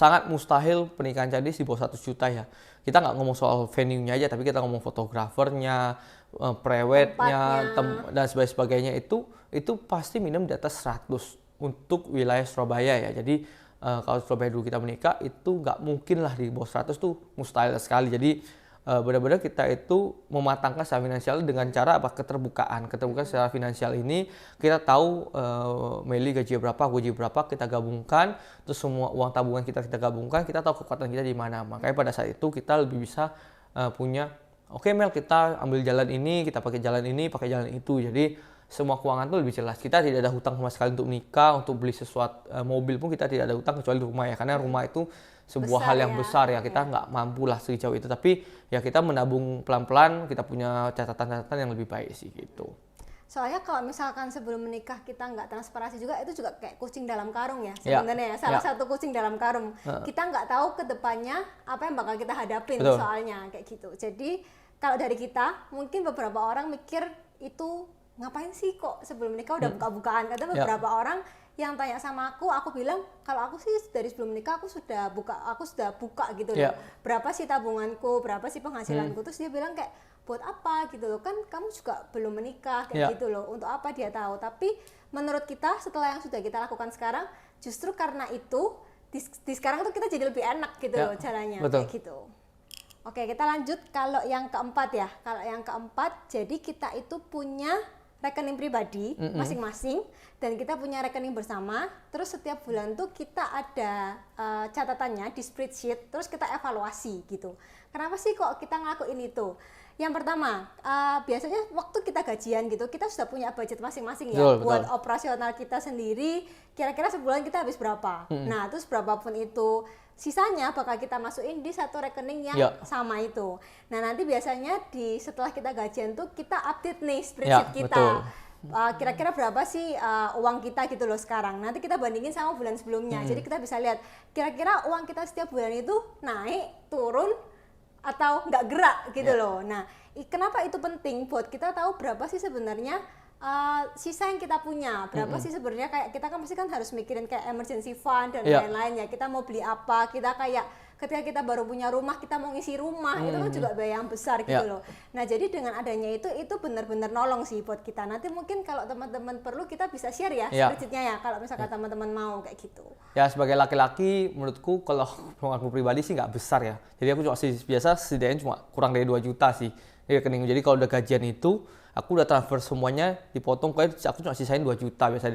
sangat mustahil pernikahan cadis di bawah 100 juta ya. Kita nggak ngomong soal venue-nya aja, tapi kita ngomong fotografernya, prewednya, dan sebagainya itu pasti minimum di atas 100 untuk wilayah Surabaya ya. Jadi kalau Surabaya dulu kita menikah itu nggak mungkin lah di bawah 100 tuh mustahil sekali. Jadi benar-benar kita itu mematangkan secara finansial dengan cara apa? Keterbukaan secara finansial ini kita tahu Meli gaji berapa, gaji berapa, kita gabungkan, terus semua uang tabungan kita gabungkan, kita tahu kekuatan kita di mana. Makanya pada saat itu kita lebih bisa punya, oke Mel, kita ambil jalan ini, kita pakai jalan ini, pakai jalan itu. Jadi semua keuangan itu lebih jelas. Kita tidak ada hutang sama sekali untuk nikah, untuk beli sesuatu mobil pun kita tidak ada hutang kecuali rumah ya, karena rumah itu sebuah hal yang besar ya, kita nggak mampu lah sejauh itu, tapi ya kita menabung pelan-pelan, kita punya catatan-catatan yang lebih baik sih gitu. Soalnya kalau misalkan sebelum menikah kita nggak transparansi juga, itu juga kayak kucing dalam karung ya sebenarnya ya. Salah satu kucing dalam karung. Kita nggak tahu ke depannya apa yang bakal kita hadapin. Betul. Soalnya kayak gitu. Jadi kalau dari kita, mungkin beberapa orang mikir itu ngapain sih kok sebelum menikah udah buka-bukaan. Kadang beberapa orang yang tanya sama aku bilang kalau aku sih dari sebelum menikah aku sudah buka gitu loh. Berapa sih tabunganku, berapa sih penghasilanku. Terus dia bilang kayak buat apa gitu loh, kan kamu juga belum menikah kayak gitu loh, untuk apa dia tahu. Tapi menurut kita setelah yang sudah kita lakukan sekarang, justru karena itu di sekarang tuh kita jadi lebih enak gitu loh caranya. Betul. Kayak gitu. Oke, kita lanjut kalau yang keempat ya. Kalau yang keempat, jadi kita itu punya rekening pribadi masing-masing dan kita punya rekening bersama. Terus setiap bulan tuh kita ada catatannya di spreadsheet, terus kita evaluasi gitu. Kenapa sih kok kita ngelakuin itu? Yang pertama, biasanya waktu kita gajian gitu, kita sudah punya budget masing-masing ya. Buat operasional kita sendiri, kira-kira sebulan kita habis berapa. Nah, terus berapapun itu, sisanya bakal kita masukin di satu rekening yang sama itu. Nah, nanti biasanya setelah kita gajian tuh kita update nih spreadsheet kita. Kira-kira berapa sih uang kita gitu loh sekarang. Nanti kita bandingin sama bulan sebelumnya. Jadi kita bisa lihat kira-kira uang kita setiap bulan itu naik, turun, atau nggak gerak gitu loh. Nah, kenapa itu penting? Buat kita tahu berapa sih sebenarnya sisa yang kita punya, berapa sih sebenarnya, kayak kita kan pasti kan harus mikirin kayak emergency fund dan lain-lain ya. Kita mau beli apa, kita kayak ketika kita baru punya rumah, kita mau ngisi rumah, itu kan juga biaya yang besar gitu loh. Nah, jadi dengan adanya itu benar-benar nolong sih buat kita. Nanti mungkin kalau teman-teman perlu kita bisa share ya spreadsheetnya ya, kalau misalkan teman-teman mau kayak gitu. Ya, sebagai laki-laki menurutku kalau aku pribadi sih nggak besar ya. Jadi aku cuma biasa setidaknya cuma kurang dari 2 juta sih di rekening. Jadi kalau udah gajian itu aku udah transfer semuanya, dipotong, kayak aku cuma sisain 2 juta biasanya.